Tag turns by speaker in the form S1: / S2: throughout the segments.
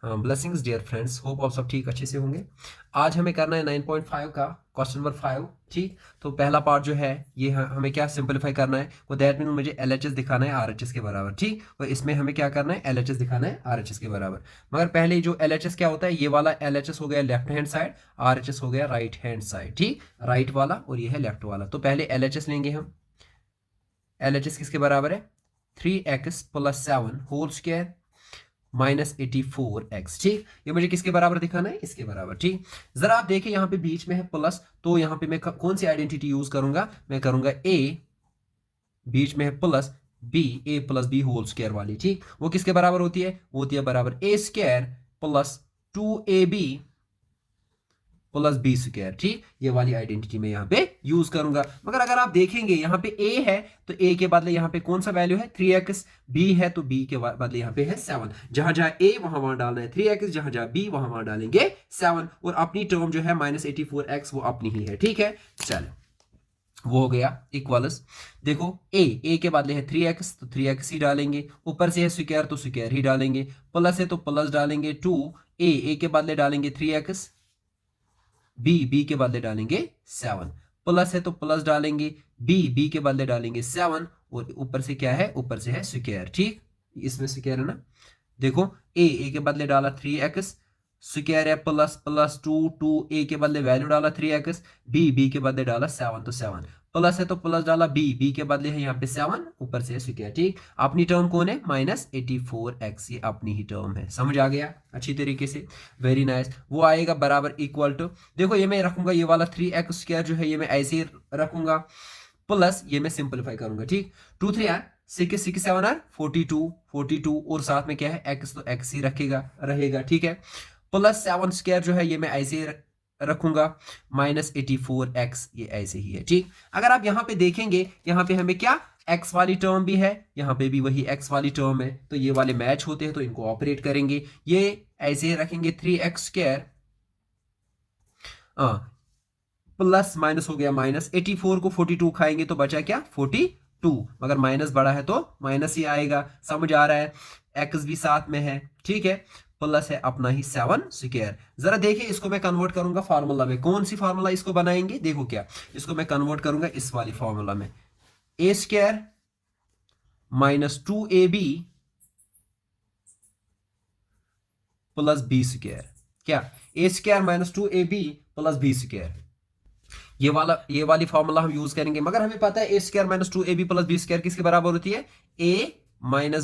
S1: Blessings dear friends, hope आप सब ठीक अच्छे से होंगे। आज हमें करना है 9.5 का क्वेश्चन नंबर 5। ठीक, तो पहला पार्ट जो है ये हमें क्या सिंपलीफाई करना है, वो दैट मीन मुझे एलएचएस दिखाना है आरएचएस के बराबर। ठीक, तो इसमें हमें क्या करना है, एलएचएस दिखाना है आरएचएस के बराबर। मगर पहले जो एलएचएस क्या होता है, ये वाला एलएचएस हो गया लेफ्ट हैंड साइड, आरएचएस हो गया राइट हैंड साइड। ठीक, राइट वाला और ये है लेफ्ट वाला। तो पहले एलएचएस लेंगे हम। एलएचएस किसके बराबर है, 3x plus 7 whole square -84x। ठीक, ये मुझे किसके बराबर दिखाना है, इसके बराबर। ठीक, जरा आप देखिए यहाँ पे बीच में है प्लस, तो यहाँ पे मैं कौन सी आइडेंटिटी यूज करूंगा, मैं करूंगा ए, बीच में है plus b, a plus b whole square वाली। ठीक, वो किसके बराबर होती है, वो होती है बराबर a square plus 2ab plus b square. ठीक, ये वाली आइडेंटिटी में यहाँ पे यूज करूंगा। मगर अगर आप देखेंगे यहाँ पे a है, तो a के बदले यहाँ पे कौन सा वैल्यू है, 3x। b है तो b के बदले यहाँ पे है 7। जहां जहां a वहां वहां डालना है 3x, जहां जहां b वहां वहां डालेंगे 7। और अपनी टर्म जो है -84x वो अपनी ही है। ठीक है, चलो वो हो गया इक्वल्स। देखो a के बदले है 3x, तो 3x ही डालेंगे। ऊपर से है स्क्वायर तो स्क्वायर ही डालेंगे। प्लस है तो प्लस डालेंगे 2। a के बदले डालेंगे 3x, बी के बदले डालेंगे 7। प्लस है तो प्लस डालेंगे, बी के बदले डालेंगे 7। और ऊपर से क्या है, ऊपर से है स्क्वायर। ठीक, इसमें स्क्वायर है ना। देखो ए के बदले डाला 3x, स्क्वायर है प्लस प्लस 2 ए के बदले वैल्यू डाला 3x, बी के बदले डाला 7 तो 7। प्लस है तो प्लस डाला, बी के बदले है यहाँ पे 7, ऊपर से स्क्वायर। ठीक, अपनी टर्म कौन है, -84x, ये अपनी ही टर्म है। समझ आ गया अच्छी तरीके से, वेरी नाइस। वो आएगा बराबर इक्वल टू, देखो ये मैं रखूंगा, ये वाला 3x² जो है ये मैं ऐसे ही रखूंगा, प्लस ये मैं सिंपलीफाई करूंगा। ठीक, 2 3 आर 6 6 7 आर 42 और साथ में क्या है x, तो x ही रखेगा रहेगा। ठीक है, प्लस 7² जो है ये मैं ऐसे ही रखूंगा, -84x ये ऐसे ही है। ठीक, अगर आप यहाँ पे देखेंगे, यहाँ पे हमें क्या x वाली टर्म भी है, यहाँ पे भी वही x वाली टर्म है, तो ये वाले मैच होते हैं तो इनको ऑपरेट करेंगे। ये ऐसे ही रखेंगे 3x², प्लस माइनस हो गया -84 को 42 खाएंगे तो बचा क्या 42, मगर माइनस बड़ा है तो माइनस ही आएगा। समझ आ रहा है, एक्स भी साथ में है। ठीक है, प्लस है अपना ही 7²। जरा देखिए इसको मैं कन्वर्ट करूंगा फार्मूला में। कौन सी फार्मूला इसको बनाएंगे, देखो क्या, इसको मैं कन्वर्ट करूंगा इस वाली फार्मूला में, a² -2ab प्लस b²। क्या, a² -2ab प्लस b²। ये वाली फॉर्मूला हम यूज करेंगे। मगर हमें पता है a² -2ab प्लस b² किसके बराबर होती है, a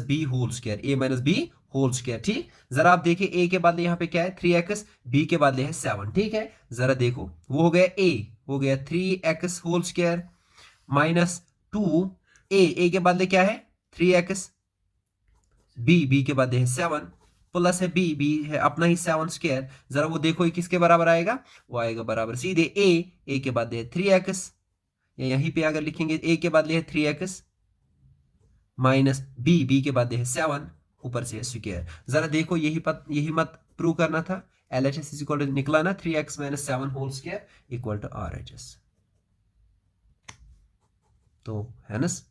S1: b whole square, whole square. ठीक, जरा आप देखिए a के बदले यहाँ पे क्या है 3x, b के बदले है 7। ठीक है, जरा देखो वो हो गया a, हो गया 3x होल स्क्वायर -2 a के बदले क्या है 3x, b के बदले है 7, प्लस है बी है अपना ही 7²। जरा वो देखो ये किसके बराबर आएगा, वो आएगा बराबर सीधे ए के बदले है 3x, या यहीं पे अगर लिखेंगे a के बदले है 3x माइनस बी के बदले है 7, ऊपर से है स्क्वायर। जरा देखो यही मत प्रूव करना था। LHS इज इक्वल टू निकला ना 3x - 7 whole square equal to RHS। तो हेनस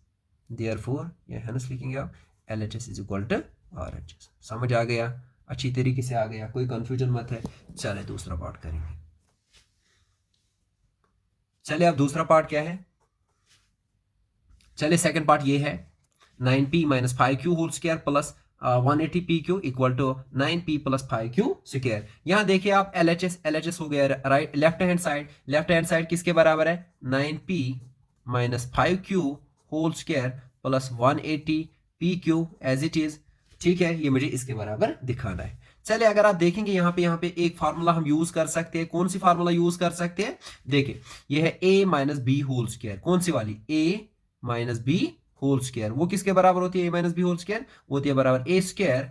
S1: देयरफॉर ये हेनस लिखेंगे आप, LHS is equal to RHS। समझ आ गया, अच्छी तरीके से आ गया, कोई कंफ्यूजन मत है। चले दूसरा पार्ट करेंगे। चले अब दूसरा पार्ट क्या है, चले सेकंड पार्ट ये है 9p - 5q whole square plus 180pq equal to 9p + 5q²। यहां देखिए आप LHS हो गया राइट, लेफ्ट हैंड साइड किसके बराबर है, 9p - 5q whole square plus 180pq as it is. ठीक है, ये मुझे इसके बराबर दिखाना है। चलिए अगर आप देखेंगे यहाँ पे एक फार्मूला हम यूज कर सकते हैं। कौन सी फार्मूला यूज कर सकते हैं, देखिए ये है a - b होल स्क्वायर। कौन सी वाली, a - b होल स्क्वायर। वो किसके बराबर होती है, a - b होल स्क्वायर, वो होती है बराबर a²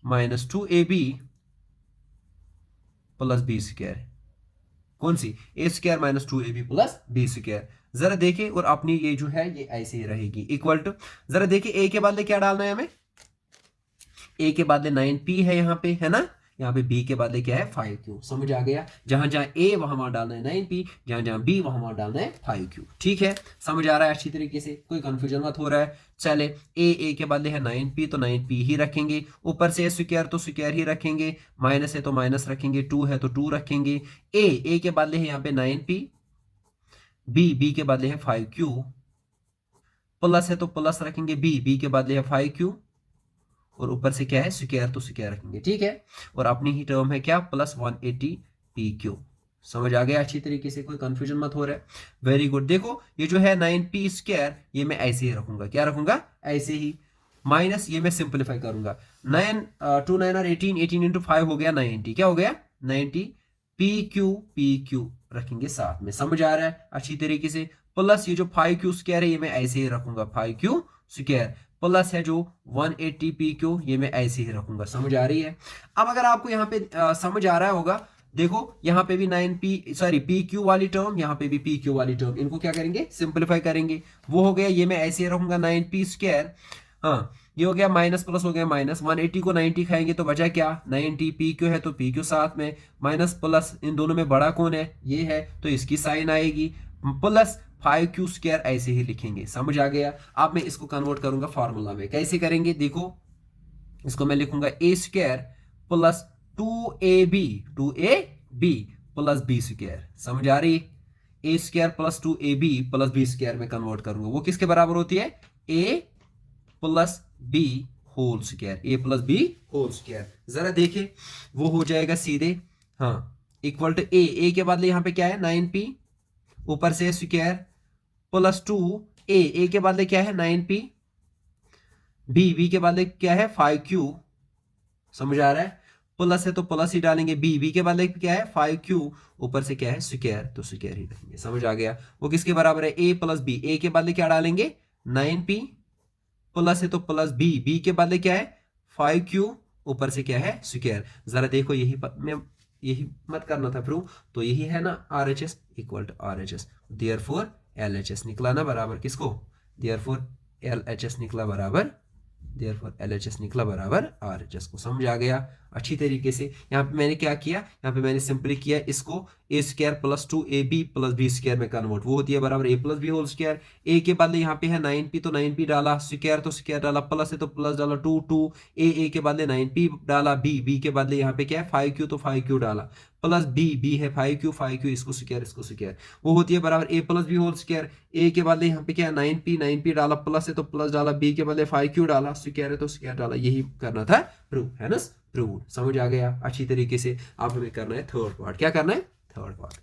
S1: -2ab प्लस b²। कौन सी, a² -2ab प्लस b²। जरा देखिए, और अपनी ये जो है ये ऐसे ही रहेगी इक्वल टू, जरा देखिए a के बदले क्या डालना है हमें, a के बदले 9p है यहाँ पे, है ना, यहाँ पे बी के बदले क्या है 5q। समझ आ गया, जहां जहां a वहां डालना है 9p, जहां जहां b वहां डालना है 5q। ठीक है, समझ आ रहा है अच्छी तरीके से, कोई कंफ्यूजन मत हो रहा है। चले a के बदले है 9p तो 9p ही रखेंगे, ऊपर से स्क्वायर तो स्क्वायर ही रखेंगे, माइनस है तो माइनस रखेंगे, 2 है तो 2 रखेंगे। a के बदले है यहाँ पे 9p, b के बदले है 5q, प्लस है तो प्लस रखेंगे, b के बदले है 5q, और ऊपर से क्या है स्क्वायर तो स्क्वायर रखेंगे। ठीक है, और अपनी ही टर्म है क्या प्लस 180pq। समझ आ गया अच्छी तरीके से, कोई कंफ्यूजन मत हो रहा है। Very good. देखो ये जो है 9p स्क्वायर, ये मैं ऐसे ही रखूंगा, क्या रखूंगा ऐसे ही, माइनस ये मैं सिंप्लीफाई करूंगा, 9 और 18, 18 इंटू 5 हो गया 90, क्या हो गया 90, pq रखेंगे साथ में। समझ आ रहा है अच्छी तरीके से, प्लस ये जो 5q स्क्वायर है ये मैं ऐसे ही रखूंगा 5q स्क्वायर, प्लस है जो 180pq ये मैं ऐसे ही रखूंगा। समझ आ रही है। अब अगर आपको यहाँ पे समझ आ रहा होगा, देखो यहाँ पे भी 9p सॉरी pq वाली टर्म, यहाँ पे भी pq वाली टर्म, इनको क्या करेंगे सिंप्लीफाई करेंगे। वो हो गया, ये मैं ऐसे ही रखूंगा 9p स्क्वायर, हाँ ये हो गया माइनस प्लस हो गया माइनस, 180 को 90 खाएंगे तो बचा क्या 90, pq है तो pq साथ में, माइनस प्लस इन दोनों में बड़ा कौन है ये है, तो इसकी साइन आएगी, प्लस 5q स्क्वायर ऐसे ही लिखेंगे। समझ आ गया। अब मैं इसको कन्वर्ट करूंगा फार्मूला में, कैसे करेंगे देखो, इसको मैं लिखूंगा a square plus 2ab plus b square. समझ आ रही, a square plus 2ab plus b square में कन्वर्ट करूंगा, वो किसके बराबर होती है a plus b whole square, a plus b whole square. जरा देखें वो हो जाएगा सीधे, हाँ इक्वल टू a के बदले यहाँ पे क्या है 9p, ऊपर से स्क्वायर प्लस 2a के बदले क्या है 9p, b के बदले क्या है 5q। समझ आ रहा है, प्लस है तो प्लस ही डालेंगे, b के बदले क्या है 5q, ऊपर से क्या है स्क्वायर तो स्क्वायर ही रखेंगे। समझ आ गया, वो किसके बराबर है a प्लस b, a के बदले क्या डालेंगे 9p, प्लस है तो प्लस b के बदले क्या है 5q, ऊपर से क्या है स्क्वायर। जरा देखो यही मैं यही मत करना था प्रूव, तो यही है ना RHS equal to RHS, therefore LHS निकला ना बराबर किसको, देयरफॉर LHS निकला बराबर, देयरफॉर LHS निकला बराबर RHS को। समझ आ गया अच्छी तरीके से। यहाँ पे मैंने क्या किया, यहाँ पे मैंने सिंपली किया इसको a square plus 2ab plus b square में कन्वर्ट, वो होती है बराबर a plus b whole square. a के बदले यहाँ पे है 9p तो 9p डाला, स्क्वायर तो स्क्वायर डाला, प्लस है तो प्लस डाला, 2 a के बदले 9p डाला, b के बदले यहाँ पे क्या है 5q तो 5q डाला, प्लस b है 5q इसको स्क्वायर, वो होती है बराबर a plus b whole square. a के बदले यहाँ पे क्या है 9p डाला, प्लस है तो प्लस डाला, b के बदले 5q डाला, स्क्वायर है तो स्क्वायर डाला, यही करना था प्रूव, है ना प्रूव। समझ आ गया अच्छी तरीके से। अब हमें करना है थर्ड पार्ट, क्या करना है थर्ड पार्ट,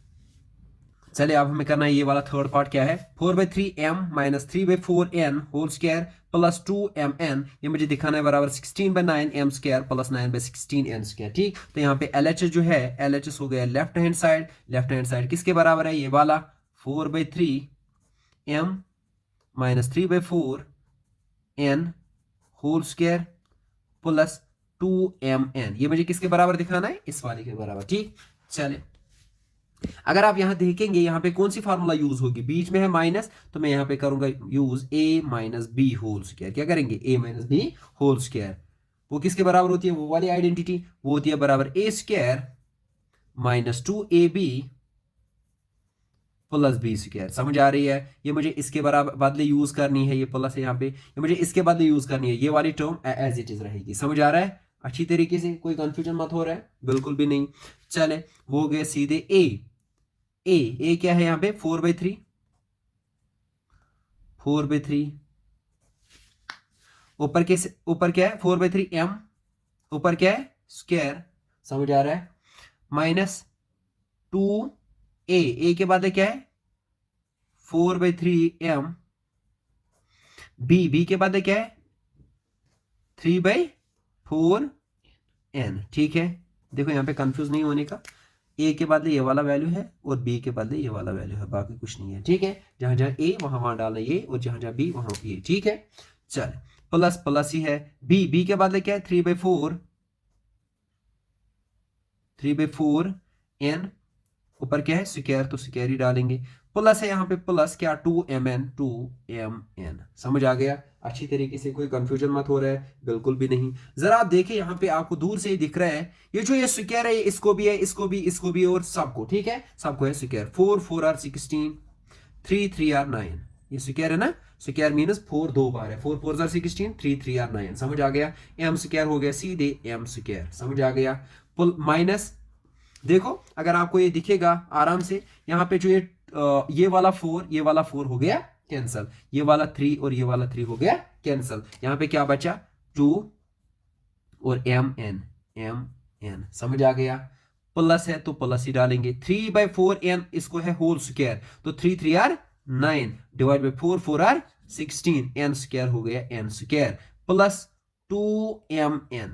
S1: चलिए अब हमें करना है ये वाला थर्ड पार्ट क्या है, 4/3m minus 3/4n whole square plus 2mn, ये मुझे दिखाना है बराबर 16/9m square plus 9/16n square. ठीक, तो यहाँ पे LHS जो है LHS हो गया लेफ्ट हैंड साइड किसके बराबर है ये वाला 4/3m minus 3/4n whole square plus 2mn, ये मुझे किसके बराबर दिखाना है इस वाले के बराबर। ठीक, चले अगर आप यहां देखेंगे यहाँ पे कौन सी फार्मूला यूज होगी, बीच में है माइनस, तो मैं यहाँ पे करूंगा use a minus b whole square. क्या करेंगे a minus b whole square, वो किसके बराबर होती है वो वाली आइडेंटिटी, वो होती है बराबर a square minus 2ab plus b square. समझ आ रही है, ये मुझे इसके बराबर बदले यूज करनी है, ये प्लस है यहाँ पे, ये मुझे इसके बदले यूज करनी है, ये वाली टर्म एज इट इज रहेगी। समझ आ रहा है अच्छी तरीके से, कोई कंफ्यूजन मत हो रहा है बिल्कुल भी नहीं। चले वो हो गया सीधे a क्या है यहाँ पे 4/3 ऊपर क्या है 4/3m, ऊपर क्या है स्क्वायर। समझ आ रहा है, माइनस 2a के बाद क्या है 4/3m, b के बाद क्या है 3/4n। ठीक है, देखो यहाँ पे कंफ्यूज नहीं होने का, a के बदले ये वाला वैल्यू है और b के बदले ये वाला वैल्यू है, बाकी कुछ नहीं है। ठीक है, जहां जहां a वहां डालना ये, और जहां जहां b वहां ये। ठीक है, चल प्लस प्लस ही है, b के बदले क्या है 3/4n, ऊपर क्या है स्क्वायर तो स्क्वायर ही डालेंगे, प्लस है यहाँ पे प्लस क्या 2mn समझ आ गया अच्छी तरीके से, कोई कंफ्यूजन मत हो रहा है, बिल्कुल भी नहीं। जरा आप देखिए यहाँ पे आपको दूर से ही दिख रहा है ये जो ये स्क्वायर है, इसको भी है, इसको भी और सबको, ठीक है, सबको है स्क्वायर। 4 4 आर 16, 3 3 आर 9, ये स्क्वायर है ना, स्क्वायर मीनस 4 दो बार है, 4 4 आर 16, 3 3 आर 9, समझ आ गया। एम स्क्वायर हो गया सीधे एम स्क्वायर, समझ आ गया। माइनस देखो अगर आपको ये दिखेगा आराम से, यहाँ पे जो ये वाला 4 ये वाला 4 हो गया कैंसल, ये वाला 3 और ये वाला 3 हो गया कैंसल, यहाँ पे क्या बचा 2 और एम एन, समझ आ गया। प्लस है तो प्लस ही डालेंगे, 3/4n इसको है होल स्क्वायर, तो 3 3 are 9 divide by 4 4 are 16, n square हो गया एन स्क्वायर प्लस 2mn,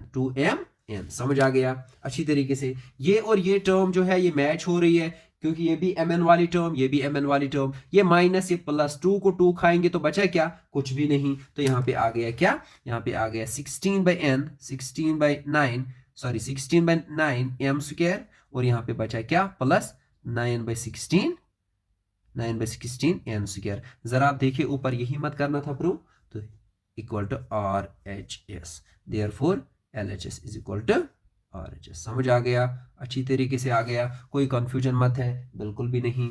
S1: समझ आ गया अच्छी तरीके से। ये और ये टर्म जो है ये मैच हो रही है, क्योंकि ये भी mn वाली टर्म, ये भी mn वाली टर्म, ये माइनस ये प्लस, 2 को 2 खाएंगे तो बचा क्या, कुछ भी नहीं, तो यहाँ पे आ गया क्या, यहाँ पे आ गया 16/9 सॉरी 16/9 एम स्क्वायर, और यहाँ पे बचा क्या प्लस 9/16 एन स्क्वायर। जरा आप देखिए ऊपर यही मत करना था प्रूव, तो equal to RHS, therefore LHS is equal to RHS, समझ आ गया अच्छी तरीके से आ गया, कोई कंफ्यूजन मत है, बिल्कुल भी नहीं।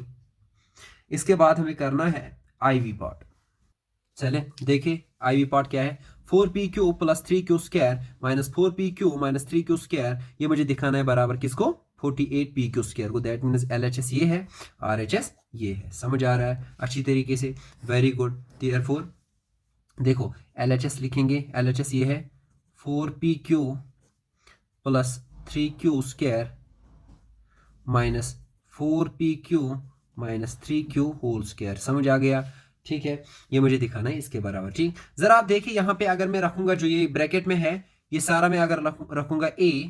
S1: इसके बाद हमें करना है IV पार्ट। चले देखिए IV पार्ट क्या है, 4PQ plus 3Q square minus 4PQ minus 3Q square, ये मुझे दिखाना है बराबर किसको, 48PQ स्क्वायर को, दैट मीन्स LHS ये है, RHS ये है, समझ आ रहा है अच्छी तरीके से, वेरी गुड। देयरफॉर देखो LHS लिखेंगे, LHS ये है 4PQ plus 3Q square minus 4PQ minus 3Q whole square, समझ आ गया, ठीक है, ये मुझे दिखाना है इसके बराबर, ठीक। जरा आप देखिए यहाँ पे अगर मैं रखूंगा जो ये ब्रैकेट में है, ये सारा मैं अगर रखूंगा A,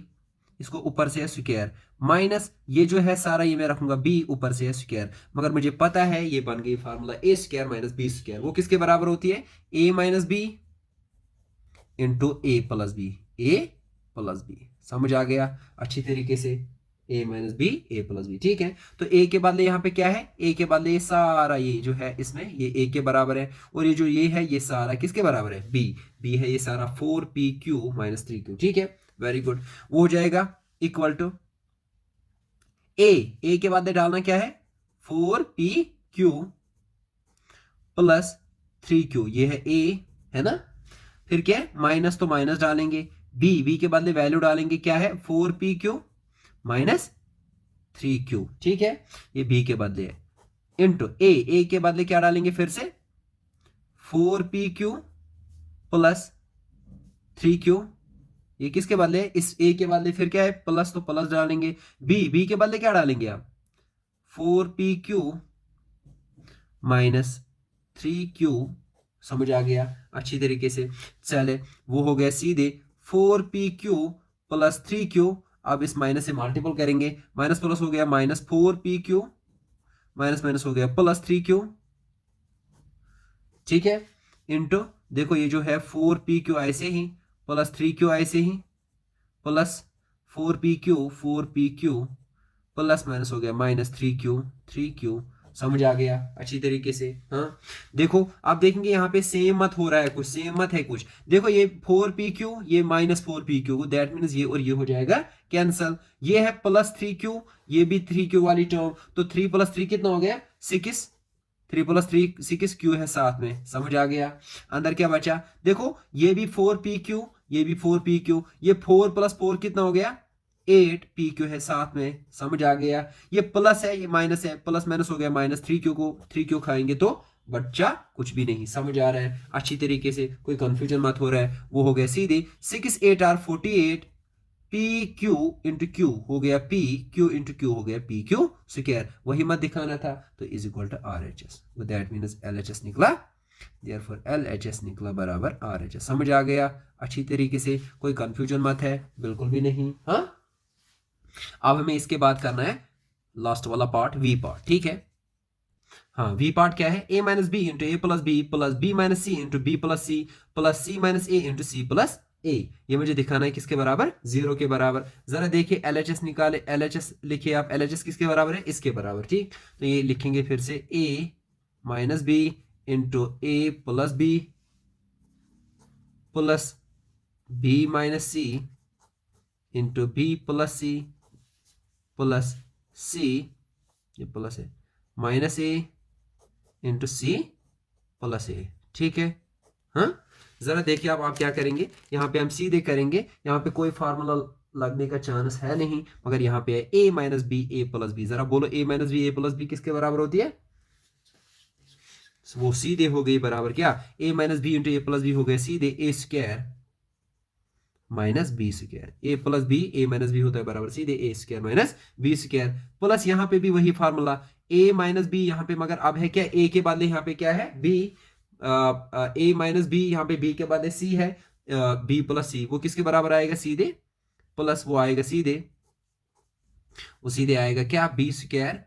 S1: इसको ऊपर से है स्क्वायर, माइनस ये जो है सारा ये मैं रखूंगा B, ऊपर से है स्क्वायर, मगर मुझे पता है ये बन गई formula A square minus B square, वो किसके बराबर होती है, A minus B into A plus B, A plus B, समझ आ गया अच्छी तरीके से, A minus b A plus b, ठीक है। तो A के बदले यहाँ पे क्या है, A के बदले ये सारा ये जो है इसमें ये A के बराबर है, और ये जो ये है ये सारा किसके बराबर है, B है ये सारा 4PQ माइनस 3Q, ठीक है, वेरी गुड। वो हो जाएगा इक्वल टू A के बदले डालना क्या है 4PQ प्लस 3Q, ये है A है ना, फिर क्या है माइनस तो माइनस डालेंगे, B के बदले वैल्यू डालेंगे क्या है 4PQ माइनस 3Q, ठीक है, ये B के बदले है, इंटू A के बदले क्या डालेंगे फिर से 4PQ प्लस 3Q, ये किसके बदले है, इस A के बदले फिर क्या है प्लस, तो प्लस डालेंगे, B के बदले क्या डालेंगे आप 4PQ माइनस 3Q, समझ आ गया अच्छी तरीके से। चले वो हो गया सीधे 4PQ प्लस 3Q, अब इस माइनस से मल्टीपल करेंगे, माइनस प्लस हो गया माइनस 4PQ माइनस माइनस हो गया प्लस 3Q, ठीक है, इंटू देखो ये जो है 4PQ ऐसे ही प्लस 3Q ऐसे ही प्लस 4PQ प्लस माइनस हो गया माइनस 3Q, समझ आ गया अच्छी तरीके से। हाँ देखो आप देखेंगे यहाँ पे सेम मत हो रहा है कुछ, सेम मत है कुछ, देखो ये 4PQ ये माइनस 4PQ, दैट मीन्स ये और ये हो जाएगा कैंसल, ये है प्लस 3Q, ये भी 3Q वाली टर्म, तो 3 प्लस 3 कितना हो गया 6, 3 प्लस 3 6Q है साथ में, समझ आ गया। अंदर क्या बचा देखो ये भी 4PQ ये भी 4PQ, ये 4 प्लस 4 कितना हो गया 8PQ है साथ में, समझ आ गया। ये प्लस है ये माइनस है, प्लस माइनस हो गया माइनस 3Q को 3Q खाएंगे तो बच्चा कुछ भी नहीं, समझ आ रहा है अच्छी तरीके से, कोई कंफ्यूजन मत हो रहा है। वो हो गया सीधे 6 8 आर 48 PQ इंटू Q हो गया PQ इंटू Q हो गया PQ स्क्वायर, वही मत दिखाना था, तो is equal to RHS, that means LHS निकला, देयरफॉर LHS निकला बराबर RHS, समझ आ गया अच्छी तरीके से, कोई कंफ्यूजन मत है, बिल्कुल भी नहीं। हाँ अब हमें इसके बाद करना है लास्ट वाला पार्ट V पार्ट, ठीक है। हाँ V पार्ट क्या है, A minus b into A plus b minus c into B plus c minus A into C plus a, ये मुझे दिखाना है किसके बराबर, 0 के बराबर। जरा देखिए LHS निकाले, LHS लिखिए आप, LHS किसके बराबर है, इसके बराबर, ठीक। तो ये लिखेंगे फिर से a minus b into a plus b plus b minus c into b plus c plus c, ये प्लस है, minus a into c plus a, ठीक है। हाँ, जरा देखिए आप क्या करेंगे, यहाँ पे हम सीधे करेंगे, यहाँ पे कोई फार्मूला लगने का चांस है नहीं, मगर यहाँ पे है a minus b a plus b. जरा बोलो a minus b a plus b किसके बराबर होती है, वो सीधे हो गई बराबर क्या, a minus b into a plus b हो गया सीधे a square minus b square, a plus b a minus b होता है बराबर सीधे a square minus b square, plus यहाँ पे भी वही फार्मूला a माइनस बी, यहाँ पे मगर अब है क्या, a के बदले यहाँ पे क्या है b, a माइनस बी, यहाँ पे b के बदले c है, b प्लस c, वो किसके बराबर आएगा सीधे, प्लस वो आएगा सीधे, वो सीधे आएगा क्या, b square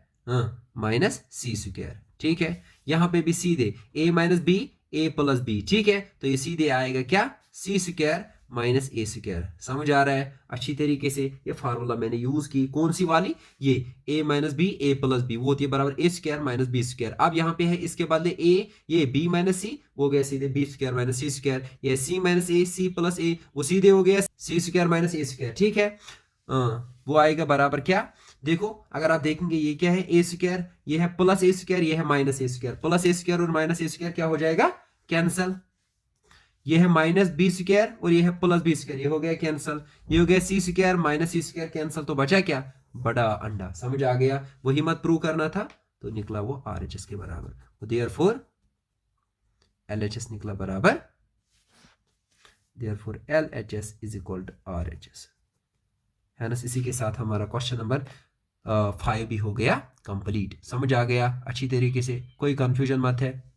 S1: minus c square, ठीक है। यहाँ पे भी सीधे a minus b a plus b, ठीक है। तो ये सीधे आएगा क्या, c square minus a square. समझ आ रहा है अच्छी तरीके से, ये फार्मूला मैंने यूज की, कौन सी वाली, ये a minus b a plus b, वो होती है बराबर a square minus b square. अब यहाँ पे है इसके बदले a, ये b माइनस सी, वो गया सीधे B square minus c square, ये c माइनस ए सी प्लस ए, वो सीधे हो गया सी स्क्वायर माइनस ए स्क्वायर, ठीक है। वो आएगा बराबर क्या, देखो अगर आप देखेंगे ये क्या है, ए स्क्वायर, ये है प्लस ए स्क्वायर, ये है minus a square, plus A square और माइनस ए स्क्वायर क्या हो जाएगा, कैंसल। ये है माइनस बी स्क्वायर और ये है प्लस बी स्क्वायर, ये हो गया कैंसल। ये हो गया सी square minus c square cancel, तो बचा क्या, बड़ा अंडा। समझ आ गया, वही मत प्रूव करना था, तो निकला वो RHS के बराबर, तो देयरफॉर LHS निकला बराबर, therefore LHS is equal to RHS है ना। इसी के साथ हमारा क्वेश्चन नंबर 5 भी हो गया कंप्लीट। समझ आ गया अच्छी तरीके से, कोई कंफ्यूजन मत है।